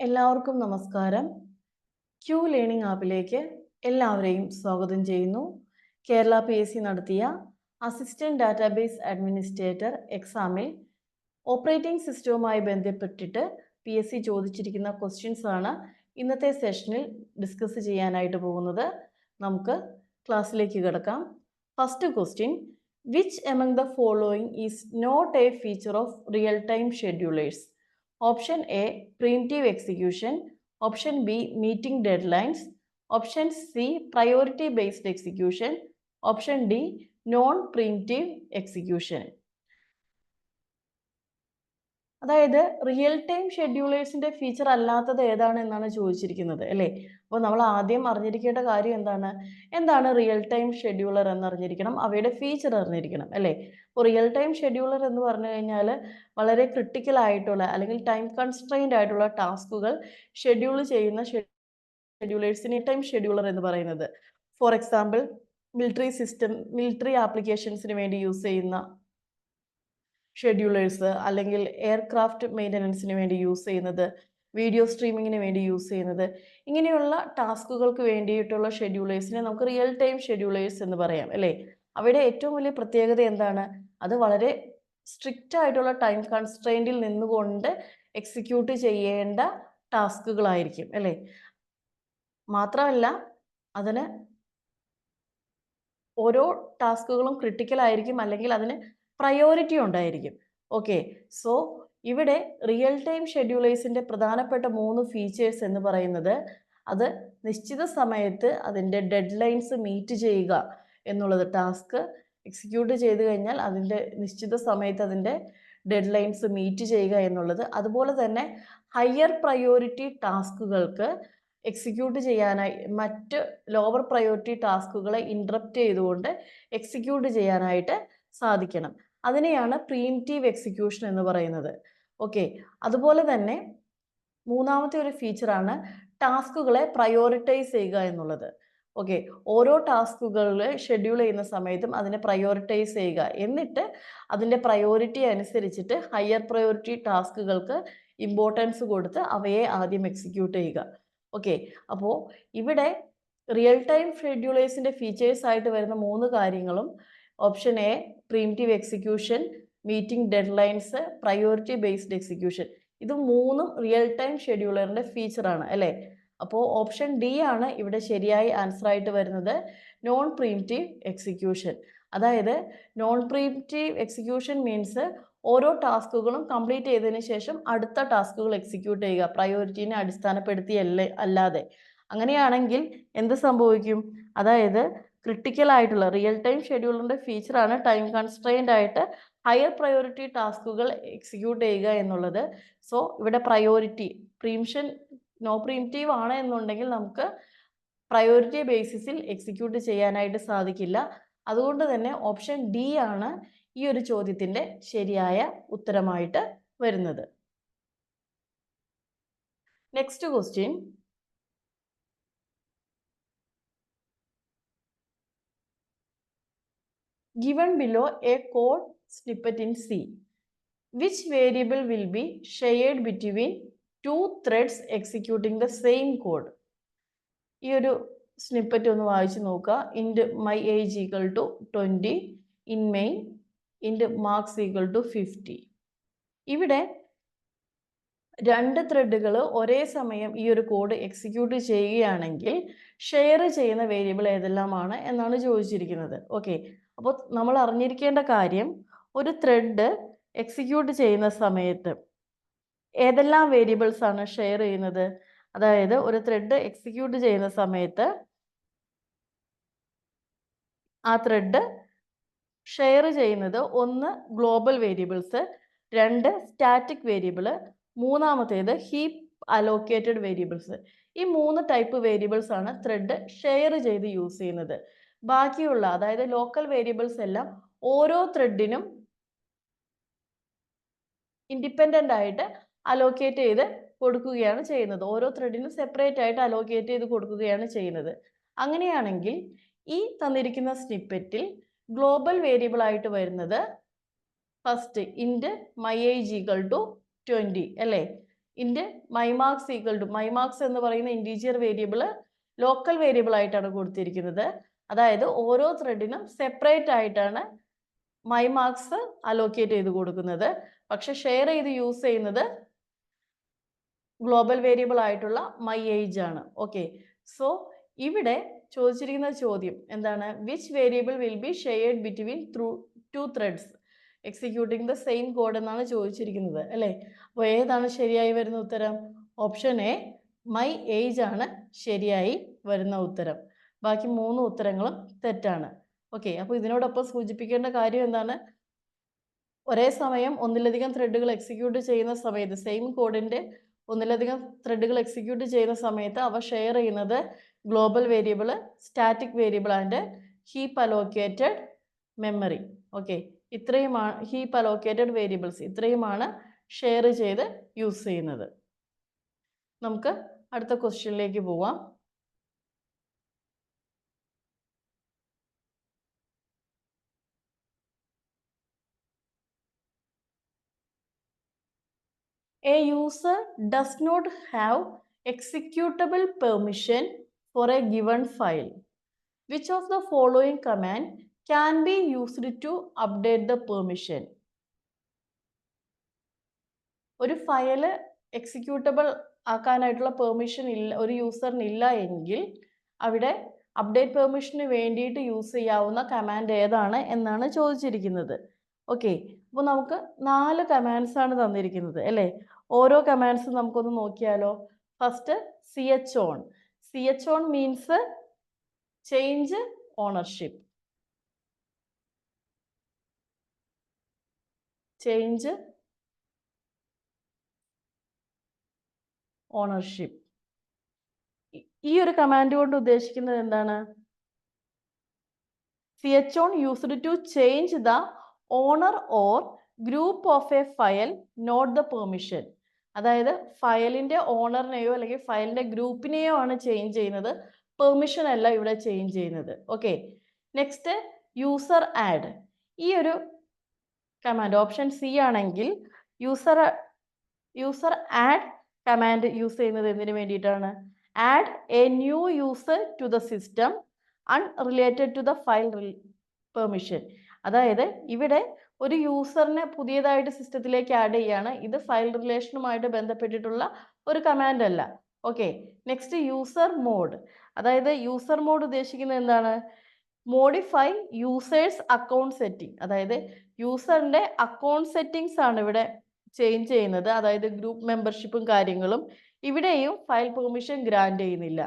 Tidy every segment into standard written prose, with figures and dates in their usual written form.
എല്ലാവർക്കും നമസ്കാരം. Q learning ആപ്പിലേക്ക് എല്ലാവരെയും സ്വാഗതം ചെയ്യുന്നു. കേരള PSC നടത്തിയ അസിസ്റ്റന്റ് ഡാറ്റാബേസ് അഡ്മിനിസ്ട്രേറ്റർ എക്സാമിൽ ഓപ്പറേറ്റിംഗ് സിസ്റ്റവുമായി ബന്ധപ്പെട്ടിട്ട് PSC ചോദിച്ചിരിക്കുന്ന ക്വസ്റ്റ്യൻസ് ആണ് ഇന്നത്തെ സെഷനിൽ ഡിസ്കസ് ചെയ്യാനായിട്ട് പോകുന്നത്. നമുക്ക് ക്ലാസ്സിലേക്ക് കിടക്കാം. First question, which among the following is not a feature of real time schedulers? Option A, preemptive execution. Option B, meeting deadlines. Option C, priority based execution. Option D, non-preemptive execution. അതായത് real time ഷെഡ്യൂളേഴ്സിന്റെ feature അല്ലാത്തത് ഏതാണ് എന്നാണ് ചോദിച്ചിരിക്കുന്നത് അല്ലേ. അപ്പോൾ നമ്മൾ ആദ്യം അറിഞ്ഞിരിക്കേണ്ട കാര്യം എന്താണ് റിയൽ ടൈം ഷെഡ്യൂളർ എന്നറിഞ്ഞിരിക്കണം, അവയുടെ ഫീച്ചർ അറിഞ്ഞിരിക്കണം അല്ലേ. അപ്പോൾ റിയൽ ടൈം ഷെഡ്യൂളർ എന്ന് പറഞ്ഞു കഴിഞ്ഞാൽ വളരെ ക്രിട്ടിക്കൽ ആയിട്ടുള്ള അല്ലെങ്കിൽ ടൈം കൺസ്ട്രെയിൻഡ് ആയിട്ടുള്ള ടാസ്കുകൾ ഷെഡ്യൂൾ ചെയ്യുന്ന ഷെഡ്യൂളേഴ്സിനെ ടൈം ഷെഡ്യൂളർ എന്ന് പറയുന്നത്. ഫോർ എക്സാമ്പിൾ, മിലിറ്ററി ആപ്ലിക്കേഷൻസിന് വേണ്ടി യൂസ് ചെയ്യുന്ന ഷെഡ്യൂളേഴ്സ്, അല്ലെങ്കിൽ എയർക്രാഫ്റ്റ് മെയിൻ്റനൻസിന് വേണ്ടി യൂസ് ചെയ്യുന്നത്, വീഡിയോ സ്ട്രീമിങ്ങിന് വേണ്ടി യൂസ് ചെയ്യുന്നത്, ഇങ്ങനെയുള്ള ടാസ്കുകൾക്ക് വേണ്ടിയിട്ടുള്ള ഷെഡ്യൂളേഴ്സിനെ നമുക്ക് റിയൽ ടൈം ഷെഡ്യൂളേഴ്സ് എന്ന് പറയാം അല്ലേ. അവയുടെ ഏറ്റവും വലിയ പ്രത്യേകത എന്താണ്? അത് വളരെ സ്ട്രിക്റ്റ് ആയിട്ടുള്ള ടൈം കൺസ്ട്രെയിൻറ്റിൽ നിന്നുകൊണ്ട് എക്സിക്യൂട്ട് ചെയ്യേണ്ട ടാസ്കുകളായിരിക്കും അല്ലേ. മാത്രമല്ല അതിന് ഓരോ ടാസ്കുകളും ക്രിട്ടിക്കൽ ആയിരിക്കും, അല്ലെങ്കിൽ അതിന് പ്രയോറിറ്റി ഉണ്ടായിരിക്കും. ഓക്കെ, സോ ഇവിടെ റിയൽ ടൈം ഷെഡ്യൂളേഴ്സിന്റെ പ്രധാനപ്പെട്ട 3 ഫീച്ചേഴ്സ് എന്ന് പറയുന്നത്, അത് നിശ്ചിത സമയത്ത് അതിൻ്റെ ഡെഡ് ലൈൻസ് മീറ്റ് ചെയ്യുക എന്നുള്ളത്. ടാസ്ക് എക്സിക്യൂട്ട് ചെയ്ത് കഴിഞ്ഞാൽ അതിൻ്റെ നിശ്ചിത സമയത്ത് അതിൻ്റെ ഡെഡ് ലൈൻസ് മീറ്റ് ചെയ്യുക എന്നുള്ളത്. അതുപോലെ തന്നെ ഹയർ പ്രയോറിറ്റി ടാസ്കുകൾക്ക് എക്സിക്യൂട്ട് ചെയ്യാനായി മറ്റ് ലോവർ പ്രയോറിറ്റി ടാസ്കുകളെ ഇൻട്രപ്റ്റ് ചെയ്തുകൊണ്ട് എക്സിക്യൂട്ട് ചെയ്യാനായിട്ട് സാധിക്കണം. അതിനെയാണ് പ്രീംറ്റീവ് എക്സിക്യൂഷൻ എന്ന് പറയുന്നത്. ഓക്കെ, അതുപോലെ തന്നെ മൂന്നാമത്തെ ഒരു ഫീച്ചറാണ് ടാസ്കുകളെ പ്രയോറിറ്റൈസ് ചെയ്യുക എന്നുള്ളത്. ഓക്കെ, ഓരോ ടാസ്കുകളെ ഷെഡ്യൂൾ ചെയ്യുന്ന സമയത്തും അതിനെ പ്രയോറിറ്റൈസ് ചെയ്യുക, എന്നിട്ട് അതിൻ്റെ പ്രയോറിറ്റി അനുസരിച്ചിട്ട് ഹയർ പ്രയോറിറ്റി ടാസ്കുകൾക്ക് ഇമ്പോർട്ടൻസ് കൊടുത്ത് അവയെ ആദ്യം എക്സിക്യൂട്ട് ചെയ്യുക. ഓക്കെ, അപ്പോൾ ഇവിടെ റിയൽ ടൈം ഷെഡ്യൂളേഴ്സിൻ്റെ ഫീച്ചേഴ്സ് ആയിട്ട് വരുന്ന 3 കാര്യങ്ങളും option A pre-emptive execution, meeting dead lines, priority based execution, ഇത് 3ഉം റിയൽ ടൈം ഷെഡ്യൂളറിൻ്റെ ഫീച്ചറാണ് അല്ലേ. അപ്പോൾ ഓപ്ഷൻ ഡി ആണ് ഇവിടെ ശരിയായി ആൻസർ ആയിട്ട് വരുന്നത്, നോൺ പ്രീംറ്റീവ് എക്സിക്യൂഷൻ. അതായത് നോൺ പ്രീംറ്റീവ് എക്സിക്യൂഷൻ മീൻസ് ഓരോ ടാസ്കുകളും കംപ്ലീറ്റ് ചെയ്തതിന് ശേഷം അടുത്ത ടാസ്കുകൾ എക്സിക്യൂട്ട് ചെയ്യുക, പ്രയോറിറ്റീനെ അല്ലാതെ. അങ്ങനെയാണെങ്കിൽ എന്ത് സംഭവിക്കും? അതായത് ക്രിട്ടിക്കൽ ആയിട്ടുള്ള റിയൽ ടൈം ഷെഡ്യൂളറിൻ്റെ ഫീച്ചറാണ് ടൈം കൺസ്ട്രെയിൻഡ് ആയിട്ട് ഹയർ പ്രയോറിറ്റി ടാസ്കുകൾ എക്സിക്യൂട്ട് ചെയ്യുക എന്നുള്ളത്. സോ ഇവിടെ പ്രയോറിറ്റി നോ പ്രീംറ്റീവ് ആണ് എന്നുണ്ടെങ്കിൽ നമുക്ക് പ്രയോറിറ്റി ബേസിസിൽ എക്സിക്യൂട്ട് ചെയ്യാനായിട്ട് സാധിക്കില്ല. അതുകൊണ്ട് തന്നെ ഓപ്ഷൻ ഡി ആണ് ഈ ഒരു ചോദ്യത്തിൻ്റെ ശരിയായ ഉത്തരമായിട്ട് വരുന്നത്. Next question, given below a code snippet in C, which variable will be shared between 2 threads executing the same code? ഈ ഒരു സ്നിപ്പറ്റ് ഒന്ന് വായിച്ചു നോക്കുക. Int my age equal to 20, in main int marks equal to 50. ഇവിടെ 2 ത്രെഡുകൾ ഒരേ സമയം ഈ ഒരു കോഡ് എക്സിക്യൂട്ട് ചെയ്യുകയാണെങ്കിൽ ഷെയർ ചെയ്യുന്ന വേരിയബിൾ ഏതെല്ലാമാണ് എന്നാണ് ചോദിച്ചിരിക്കുന്നത്. ഓക്കെ, അപ്പോൾ നമ്മൾ അറിഞ്ഞിരിക്കേണ്ട കാര്യം, ഒരു ത്രെഡ് എക്സിക്യൂട്ട് ചെയ്യുന്ന സമയത്ത് ഏതെല്ലാം വേരിയബിൾസ് ആണ് ഷെയർ ചെയ്യുന്നത്. അതായത് ഒരു ത്രെഡ് എക്സിക്യൂട്ട് ചെയ്യുന്ന സമയത്ത് ആ ത്രെഡ് ഷെയർ ചെയ്യുന്നത് 1 ഗ്ലോബൽ വേരിയബിൾസ്, 2 സ്റ്റാറ്റിക് വേരിയബിൾ, മൂന്നാമത്തേത് ഹീപ്പ് അലോക്കേറ്റഡ് വേരിയബിൾസ്. ഈ 3 ടൈപ്പ് വേരിയബിൾസ് ആണ് ത്രെഡ് ഷെയർ ചെയ്ത് യൂസ് ചെയ്യുന്നത്. ബാക്കിയുള്ള അതായത് ലോക്കൽ വേരിയബിൾസ് എല്ലാം ഓരോ ത്രെഡിനും ഇൻഡിപെൻഡൻ്റ് ആയിട്ട് അലോക്കേറ്റ് ചെയ്ത് കൊടുക്കുകയാണ് ചെയ്യുന്നത്. ഓരോ ത്രെഡിനും സെപ്പറേറ്റ് ആയിട്ട് അലോക്കേറ്റ് ചെയ്ത് കൊടുക്കുകയാണ് ചെയ്യുന്നത്. അങ്ങനെയാണെങ്കിൽ ഈ തന്നിരിക്കുന്ന സ്നിപ്പെറ്റിൽ ഗ്ലോബൽ വേരിയബിൾ ആയിട്ട് വരുന്നത് first int my age equal to 20 അല്ലേ. Int mymarks equal to mymarks എന്ന് പറയുന്ന ഇൻറ്റീജർ വേരിയബിൾ ലോക്കൽ വേരിയബിൾ ആയിട്ടാണ് കൊടുത്തിരിക്കുന്നത്. അതായത് ഓരോ ത്രെഡിനും സെപ്പറേറ്റ് ആയിട്ടാണ് mymarks അലോക്കേറ്റ് ചെയ്ത് കൊടുക്കുന്നത്. പക്ഷെ ഷെയർ ചെയ്ത് യൂസ് ചെയ്യുന്നത് ഗ്ലോബൽ വേരിയബിൾ ആയിട്ടുള്ള my age ആണ്. ഓക്കെ, സോ ഇവിടെ ചോദിച്ചിരിക്കുന്ന ചോദ്യം എന്താണ്? Which variable will be shared between two threads executing the same code എന്നാണ് ചോദിച്ചിരിക്കുന്നത് അല്ലേ? അപ്പോൾ ഏതാണ് ശരിയായി വരുന്ന ഉത്തരം? ഓപ്ഷൻ എ my age ആണ് ശരിയായി വരുന്ന ഉത്തരം. ബാക്കി 3 ഉത്തരങ്ങളും തെറ്റാണ്. ഓക്കെ, അപ്പോൾ ഇതിനോടൊപ്പം സൂചിപ്പിക്കേണ്ട കാര്യം എന്താണ്? ഒരേ സമയം ഒന്നിലധികം ത്രെഡുകൾ എക്സിക്യൂട്ട് ചെയ്യുന്ന സമയത്ത് സെയിം കോഡിൻ്റെ ഒന്നിലധികം ത്രെഡുകൾ എക്സിക്യൂട്ട് ചെയ്യുന്ന സമയത്ത് അവ ഷെയർ ചെയ്യുന്നത് global variable, static variable and heap allocated memory. Okay, ഇത്രയുമാണ് ഹീപ്പ് അലോക്കേറ്റഡ് വേരിയബിൾസ്, ഇത്രയുമാണ് ഷെയർ ചെയ്ത് യൂസ് ചെയ്യുന്നത്. നമുക്ക് അടുത്ത ക്വസ്റ്റ്യനിലേക്ക് പോവാം. A user does not have executable permission for a given file. Which of the following command can be used to update the permission? ഒരു file executable ആക്കാനായിട്ടുള്ള permission ഇല്ല, ഒരു യൂസറിന് ഇല്ല എങ്കിൽ അവിടെ അപ്ഡേറ്റ് പെർമിഷന് വേണ്ടിയിട്ട് യൂസ് ചെയ്യാവുന്ന കമാൻഡ് ഏതാണ് എന്നാണ് ചോദിച്ചിരിക്കുന്നത്. ഓക്കെ, അപ്പോൾ നമുക്ക് 4 കമാൻഡ്സ് ആണ് തന്നിരിക്കുന്നത് അല്ലേ? ഓരോ കമാൻഡ്സും നമുക്കൊന്ന് നോക്കിയാലോ. First chon. chon means change ownership. Change ownership. ഈ ഒരു കമാൻഡ് കൊണ്ട് ഉദ്ദേശിക്കുന്നത് എന്താണ്? chon used to change the owner or group of a file, not the permission. അതായത് ഫയലിന്റെ ഓണറിനെയോ അല്ലെങ്കിൽ ഫയലിന്റെ ഗ്രൂപ്പിനെയോ ആണ് ചേഞ്ച് ചെയ്യുന്നത്, പെർമിഷൻ അല്ല ഇവിടെ ചേഞ്ച് ചെയ്യുന്നത്. Okay, next user add. ഈ ഒരു കമാൻഡ് ഓപ്ഷൻ സി ആണെങ്കിൽ യൂസർ ആഡ് കമാൻഡ് യൂസ് ചെയ്യുന്നത് എന്തിനു വേണ്ടിയിട്ടാണ്? Add a new user to the system unrelated to the file permission. അതായത് ഇവിടെ ഒരു യൂസറിനെ പുതിയതായിട്ട് സിസ്റ്റത്തിലേക്ക് ആഡ് ചെയ്യാണ്. ഇത് ഫയൽ റിലേഷനുമായിട്ട് ബന്ധപ്പെട്ടിട്ടുള്ള ഒരു കമാൻഡ് അല്ല. Okay, next user mod. അതായത് യൂസർ മോഡ് ഉദ്ദേശിക്കുന്നത് എന്താണ്? Modify user's account setting. അതായത് യൂസറിന്റെ അക്കൗണ്ട് സെറ്റിംഗ്സ് ആണ് ഇവിടെ ചേഞ്ച് ചെയ്യുന്നത്. അതായത് ഗ്രൂപ്പ് മെമ്പർഷിപ്പും കാര്യങ്ങളും. ഇവിടെയും ഫയൽ പെർമിഷൻ ഗ്രാൻഡ് ചെയ്യുന്നില്ല.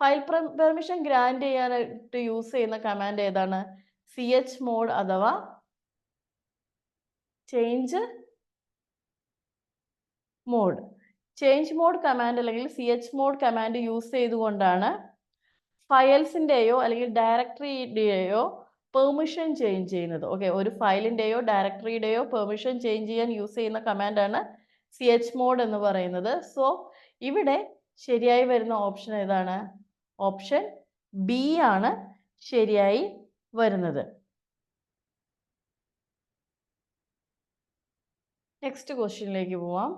ഫയൽ പെർമിഷൻ ഗ്രാൻഡ് ചെയ്യാനായിട്ട് യൂസ് ചെയ്യുന്ന കമാൻഡ് ഏതാണ്? chmod അഥവാ change mode. Change mode command അല്ലെങ്കിൽ chmod കമാൻഡ് യൂസ് ചെയ്തുകൊണ്ടാണ് ഫയൽസിൻ്റെയോ അല്ലെങ്കിൽ ഡയറക്ടറിയുടെയോ പെർമിഷൻ ചേഞ്ച് ചെയ്യുന്നത്. ഓക്കെ, ഒരു ഫയലിൻ്റെയോ ഡയറക്ടറിയുടെയോ പെർമിഷൻ ചേഞ്ച് ചെയ്യാൻ യൂസ് ചെയ്യുന്ന കമാൻഡാണ് chmod എന്ന് പറയുന്നത്. സോ ഇവിടെ ശരിയായി വരുന്ന ഓപ്ഷൻ ഏതാണ്? ഓപ്ഷൻ ബി ആണ് ശരിയായി വരുന്നത്. നെക്സ്റ്റ് ക്വസ്റ്റ്യനിലേക്ക് പോവാം.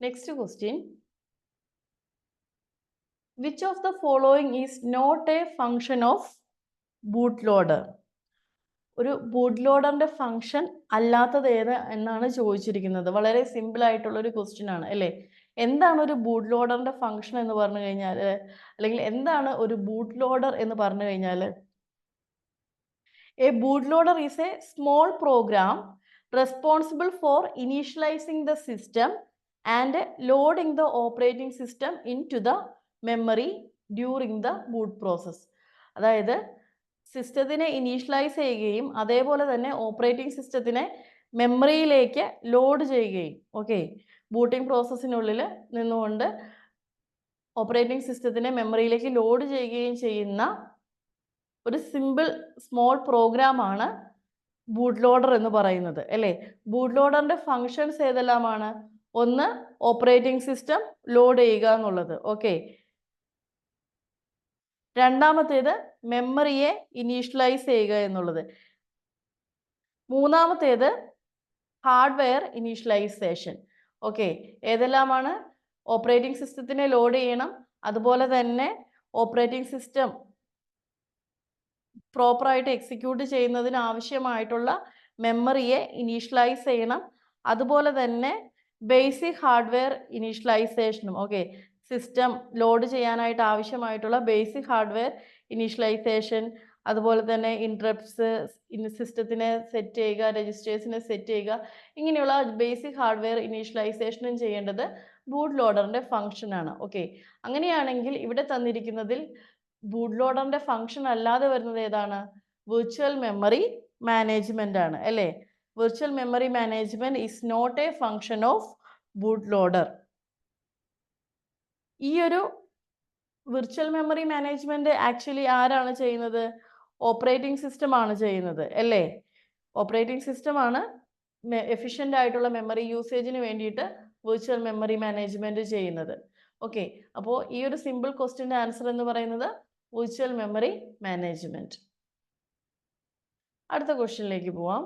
Next question, which of the following is not a function of bootloader? ഒരു ബൂട്ട് ലോഡറിന്റെ ഫംഗ്ഷൻ അല്ലാത്തത് ഏത് എന്നാണ് ചോദിച്ചിരിക്കുന്നത്. വളരെ സിമ്പിൾ ആയിട്ടുള്ള ഒരു ക്വസ്റ്റ്യൻ ആണ് അല്ലേ? എന്താണ് ഒരു ബൂട്ട് ലോഡറിന്റെ ഫംഗ്ഷൻ എന്ന് പറഞ്ഞു കഴിഞ്ഞാൽ, അല്ലെങ്കിൽ എന്താണ് ഒരു ബൂട്ട് ലോഡർ എന്ന് പറഞ്ഞു കഴിഞ്ഞാൽ, a boot loader is a small program responsible for initialising the system and loading the operating system in to the memory during the boot process. അതായത് സിസ്റ്റത്തിനെ ഇനീഷ്യലൈസ് ചെയ്യുകയും അതേപോലെ തന്നെ ഓപ്പറേറ്റിംഗ് സിസ്റ്റത്തിനെ മെമ്മറിയിലേക്ക് ലോഡ് ചെയ്യുകയും, ഓക്കെ, ബൂട്ടിംഗ് പ്രോസസ്സിനുള്ളിൽ നിന്നുകൊണ്ട് ഓപ്പറേറ്റിംഗ് സിസ്റ്റത്തിനെ മെമ്മറിയിലേക്ക് load ചെയ്യുകയും ചെയ്യുന്ന ഒരു സിമ്പിൾ സ്മോൾ പ്രോഗ്രാമാണ് ബൂട്ട് ലോഡർ എന്ന് പറയുന്നത് അല്ലേ? ബൂട്ട് ലോഡറിന്റെ ഫങ്ഷൻസ് ഏതെല്ലാമാണ്? ഒന്ന്, ഓപ്പറേറ്റിംഗ് സിസ്റ്റം ലോഡ് ചെയ്യുക എന്നുള്ളത്. ഓക്കെ, രണ്ടാമത്തേത് മെമ്മറിയെ ഇനീഷ്യലൈസ് ചെയ്യുക എന്നുള്ളത്. മൂന്നാമത്തേത് ഹാർഡ്വെയർ ഇനീഷ്യലൈസേഷൻ. ഓക്കെ, ഏതെല്ലാമാണ്? ഓപ്പറേറ്റിംഗ് സിസ്റ്റത്തിനെ ലോഡ് ചെയ്യണം, അതുപോലെ തന്നെ ഓപ്പറേറ്റിംഗ് സിസ്റ്റം പ്രോപ്പറായിട്ട് എക്സിക്യൂട്ട് ചെയ്യുന്നതിന് ആവശ്യമായിട്ടുള്ള മെമ്മറിയെ ഇനീഷ്യലൈസ് ചെയ്യണം, അതുപോലെ തന്നെ ബേസിക് ഹാർഡ്വെയർ ഇനീഷ്യലൈസേഷനും. ഓക്കെ, സിസ്റ്റം ലോഡ് ചെയ്യാനായിട്ട് ആവശ്യമായിട്ടുള്ള ബേസിക് ഹാർഡ്വെയർ ഇനീഷ്യലൈസേഷൻ, അതുപോലെ തന്നെ ഇൻട്രപ്റ്റ്സ് സിസ്റ്റത്തിനെ സെറ്റ് ചെയ്യുക, രജിസ്റ്റേഴ്സിനെ സെറ്റ് ചെയ്യുക, ഇങ്ങനെയുള്ള ബേസിക് ഹാർഡ്വെയർ ഇനീഷ്യലൈസേഷനും ചെയ്യേണ്ടത് ബൂട്ട് ലോഡറിൻ്റെ ഫംഗ്ഷനാണ്. ഓക്കെ, അങ്ങനെയാണെങ്കിൽ ഇവിടെ തന്നിരിക്കുന്നതിൽ ബൂട്ട് ലോഡറിൻ്റെ ഫംഗ്ഷൻ അല്ലാതെ വരുന്നത് ഏതാണ്? വിർച്വൽ മെമ്മറി മാനേജ്മെന്റ് ആണ് അല്ലേ? Virtual memory management is not a function of boot loader. ഈ ഒരു വിർച്വൽ മെമ്മറി മാനേജ്മെന്റ് ആക്ച്വലി ആരാണ് ചെയ്യുന്നത്? ഓപ്പറേറ്റിംഗ് സിസ്റ്റം ആണ് ചെയ്യുന്നത് അല്ലേ? ഓപ്പറേറ്റിംഗ് സിസ്റ്റം ആണ് എഫിഷ്യൻ്റ് ആയിട്ടുള്ള മെമ്മറി യൂസേജിന് വേണ്ടിയിട്ട് വിർച്വൽ മെമ്മറി മാനേജ്മെന്റ് ചെയ്യുന്നത്. ഓക്കെ, അപ്പോൾ ഈ ഒരു സിമ്പിൾ ക്വസ്റ്റ്യൻ്റെ ആൻസർ എന്ന് പറയുന്നത് വിർച്വൽ മെമ്മറി മാനേജ്മെന്റ്. അടുത്ത ക്വസ്റ്റ്യനിലേക്ക് പോവാം.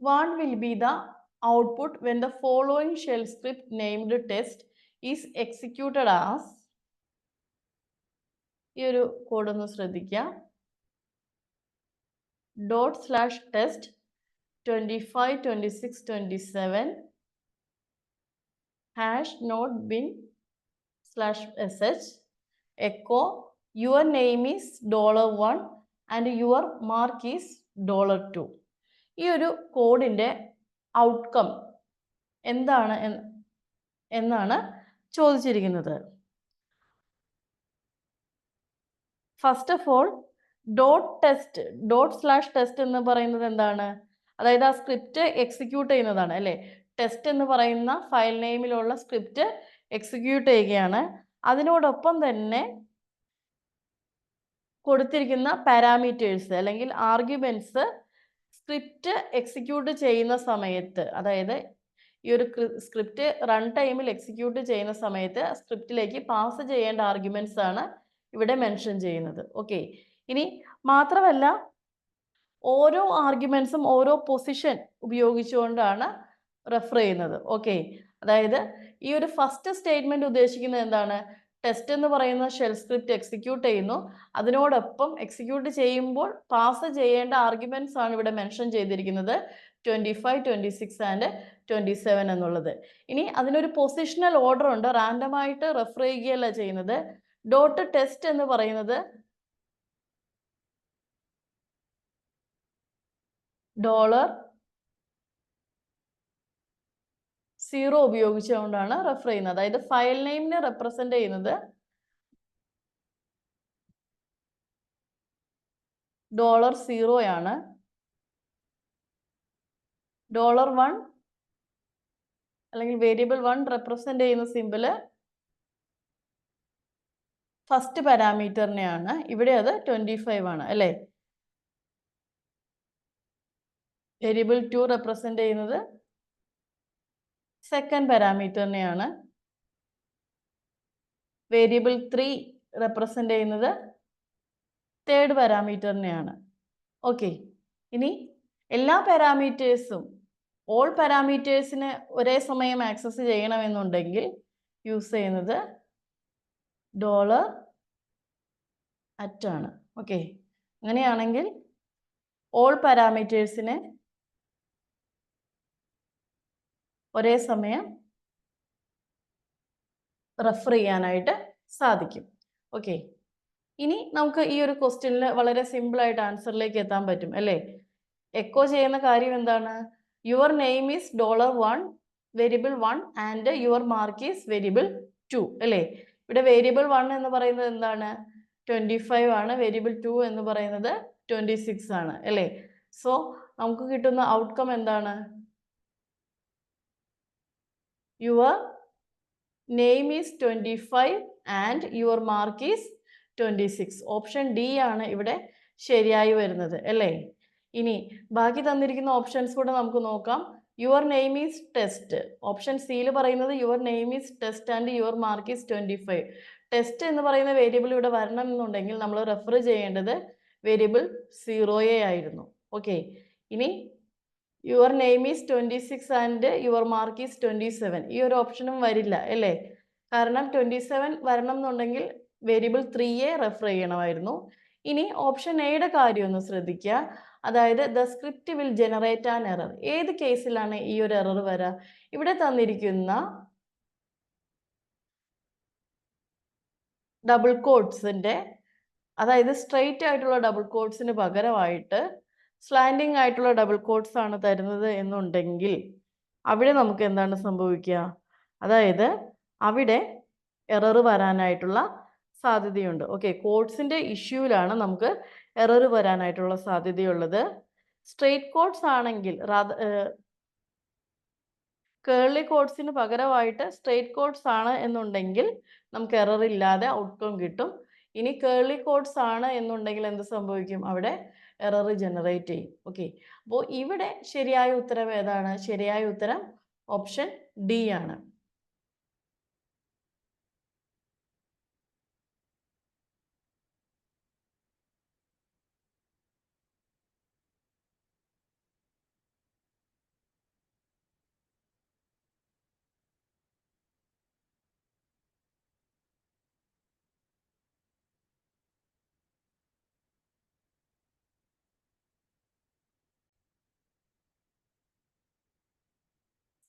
What will be the output when the following shell script named test is executed as? ഈ ഒരു കോഡ് ഒന്ന് ശ്രദ്ധിക്കുക. ./test 25 26 27 #not bin /sh echo your name is $1 and your mark is $2. ഈ ഒരു കോഡിൻ്റെ outcome എന്താണ് എന്നാണ് ചോദിച്ചിരിക്കുന്നത്. ഫസ്റ്റ് ഓഫ് ഓൾ ./test എന്ന് പറയുന്നത് എന്താണ്? അതായത് ആ സ്ക്രിപ്റ്റ് എക്സിക്യൂട്ട് ചെയ്യുന്നതാണ് അല്ലേ? ടെസ്റ്റ് എന്ന് പറയുന്ന ഫയൽ നെയിമിലുള്ള സ്ക്രിപ്റ്റ് എക്സിക്യൂട്ട് ചെയ്യുകയാണ്. അതിനോടൊപ്പം തന്നെ കൊടുത്തിരിക്കുന്ന പാരാമീറ്റേഴ്സ് അല്ലെങ്കിൽ ആർഗ്യുമെന്റ്സ് സ്ക്രിപ്റ്റ് എക്സിക്യൂട്ട് ചെയ്യുന്ന സമയത്ത്, അതായത് ഈ ഒരു സ്ക്രിപ്റ്റ് റൺ ടൈമിൽ എക്സിക്യൂട്ട് ചെയ്യുന്ന സമയത്ത് സ്ക്രിപ്റ്റിലേക്ക് പാസ് ചെയ്യേണ്ട ആർഗ്യുമെന്റ്സ് ആണ് ഇവിടെ മെൻഷൻ ചെയ്യുന്നത്. ഓക്കെ, ഇനി മാത്രമല്ല ഓരോ ആർഗ്യുമെന്റ്സും ഓരോ പൊസിഷൻ ഉപയോഗിച്ചുകൊണ്ടാണ് റെഫർ ചെയ്യുന്നത്. ഓക്കെ, അതായത് ഈ ഒരു ഫസ്റ്റ് സ്റ്റേറ്റ്മെന്റ് ഉദ്ദേശിക്കുന്നത് എന്താണ്? ടെസ്റ്റ് എന്ന് പറയുന്ന ഷെൽ സ്ക്രിപ്റ്റ് എക്സിക്യൂട്ട് ചെയ്യുന്നു, അതിനോടൊപ്പം എക്സിക്യൂട്ട് ചെയ്യുമ്പോൾ പാസ് ചെയ്യേണ്ട ആർഗ്യുമെന്റ്സ് ആണ് ഇവിടെ മെൻഷൻ ചെയ്തിരിക്കുന്നത് 25 26 ആൻഡ് 27 എന്നുള്ളത്. ഇനി അതിനൊരു പൊസിഷണൽ ഓർഡർ ഉണ്ട്, റാൻഡമായിട്ട് റെഫർ ചെയ്യുകയല്ല ചെയ്യുന്നത്. .test എന്ന് പറയുന്നത് $0 ഉപയോഗിച്ചുകൊണ്ടാണ് റെഫർ ചെയ്യുന്നത്. അതായത് ഫയൽ നെയിമിനെ റെപ്രസെന്റ് ചെയ്യുന്നത് $0 ആണ്. $1 അല്ലെങ്കിൽ വേരിയബിൾ 1 റെപ്രസെന്റ് ചെയ്യുന്ന സിമ്പിള് ഫസ്റ്റ് പാരാമീറ്ററിനെയാണ്. ഇവിടെ അത് 25 ആണ് അല്ലേ? വേരിയബിൾ 2 റെപ്രസെന്റ് ചെയ്യുന്നത് സെക്കൻഡ് പാരാമീറ്ററിനെയാണ്. വേരിയബിൾ 3 റെപ്രസെന്റ് ചെയ്യുന്നത് തേർഡ് പാരാമീറ്ററിനെയാണ്. ഓക്കെ, ഇനി എല്ലാ പാരാമീറ്റേഴ്സും ഓൾ പാരാമീറ്റേഴ്സിനെ ഒരേ സമയം ആക്സസ് ചെയ്യണമെന്നുണ്ടെങ്കിൽ യൂസ് ചെയ്യുന്നത് $@ ആണ്. ഓക്കെ, അങ്ങനെയാണെങ്കിൽ ഓൾ പാരാമീറ്റേഴ്സിനെ ഒരേ സമയം റെഫർ ചെയ്യാനായിട്ട് സാധിക്കും. ഓക്കെ, ഇനി നമുക്ക് ഈ ഒരു ക്വസ്റ്റ്യനിൽ വളരെ സിമ്പിളായിട്ട് ആൻസറിലേക്ക് എത്താൻ പറ്റും അല്ലേ? എക്കോ ചെയ്യുന്ന കാര്യം എന്താണ്? Your name is $1 variable 1 and your mark is variable 2 അല്ലേ? ഇവിടെ വേരിയബിൾ 1 എന്ന് പറയുന്നത് എന്താണ്? 25 ആണ്. വേരിയബിൾ 2 എന്ന് പറയുന്നത് 26 ആണ് അല്ലേ? സോ നമുക്ക് കിട്ടുന്ന ഔട്ട്കം എന്താണ്? Your name is 25 and your mark is 26. Option D ആണ് ഇവിടെ ശരിയായി വരുന്നത് അല്ലേ? ഇനി ബാക്കി തന്നിരിക്കുന്ന ഓപ്ഷൻസ് കൂടെ നമുക്ക് നോക്കാം. Your name is test. Option സിയിൽ പറയുന്നത് your name is test and your mark is 25. Test എന്ന് പറയുന്ന വേരിയബിൾ ഇവിടെ വരണം എന്നുണ്ടെങ്കിൽ നമ്മൾ റെഫർ ചെയ്യേണ്ടത് വേരിയബിൾ 0 ആയിരുന്നു. ഓക്കെ, ഇനി your name is 26 and your mark is 27. ഈ ഒരു ഓപ്ഷനും വരില്ല അല്ലേ? കാരണം 27 വരണം എന്നുണ്ടെങ്കിൽ വേരിയബിൾ 3യെ റെഫർ ചെയ്യണമായിരുന്നു. ഇനി ഓപ്ഷൻ എയുടെ കാര്യം ഒന്ന് ശ്രദ്ധിക്കുക. അതായത് the script will generate an error. ഏത് കേസിലാണ് ഈ ഒരു എറർ വരിക? ഇവിടെ തന്നിരിക്കുന്ന ഡബിൾ കോട്ട്സിന്റെ, അതായത് സ്ട്രെയിറ്റ് ആയിട്ടുള്ള ഡബിൾ കോട്ട്സിന് പകരമായിട്ട് സ്ലാൻഡിങ് ആയിട്ടുള്ള ഡബിൾ കോട്ട്സ് ആണ് തരുന്നത് എന്നുണ്ടെങ്കിൽ അവിടെ നമുക്ക് എന്താണ് സംഭവിക്കുക? അതായത് അവിടെ എറർ വരാനായിട്ടുള്ള സാധ്യതയുണ്ട്. ഓക്കെ, കോട്ട്സിന്റെ ഇഷ്യൂവിലാണ് നമുക്ക് എറർ വരാനായിട്ടുള്ള സാധ്യതയുള്ളത്. സ്ട്രെയിറ്റ് കോട്ട്സ് ആണെങ്കിൽ കേർലി കോട്ട്സിന് പകരമായിട്ട് സ്ട്രെയിറ്റ് കോട്ട്സ് ആണ് എന്നുണ്ടെങ്കിൽ നമുക്ക് എറർ ഇല്ലാതെ ഔട്ട്കം കിട്ടും. ഇനി കേർലി കോട്ട്സ് ആണ് എന്നുണ്ടെങ്കിൽ എന്ത് സംഭവിക്കും? അവിടെ എറർ ജനറേറ്റ് ചെയ്യും. ഓക്കെ, അപ്പോൾ ഇവിടെ ശരിയായ ഉത്തരം ഏതാണ്? ശരിയായ ഉത്തരം ഓപ്ഷൻ ഡി ആണ്.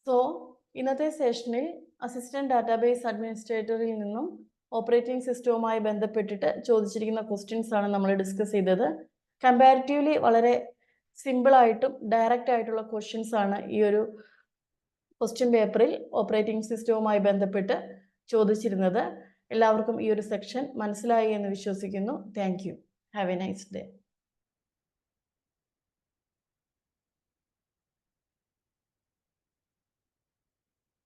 സോ ഇന്നത്തെ സെഷനിൽ അസിസ്റ്റന്റ് ഡാറ്റാബേസ് അഡ്മിനിസ്ട്രേറ്ററിൽ നിന്നും ഓപ്പറേറ്റിംഗ് സിസ്റ്റവുമായി ബന്ധപ്പെട്ടിട്ട് ചോദിച്ചിരിക്കുന്ന ക്വസ്റ്റ്യൻസ് ആണ് നമ്മൾ ഡിസ്കസ് ചെയ്തത്. കമ്പാരിറ്റീവ്ലി വളരെ സിമ്പിളായിട്ടും ഡയറക്റ്റ് ആയിട്ടുള്ള ക്വസ്റ്റ്യൻസ് ആണ് ഈ ഒരു ക്വസ്റ്റ്യൻ പേപ്പറിൽ ഓപ്പറേറ്റിംഗ് സിസ്റ്റവുമായി ബന്ധപ്പെട്ട് ചോദിച്ചിരുന്നത്. എല്ലാവർക്കും ഈ ഒരു സെക്ഷൻ മനസ്സിലായി എന്ന് വിശ്വസിക്കുന്നു. Thank you. Have A nice day.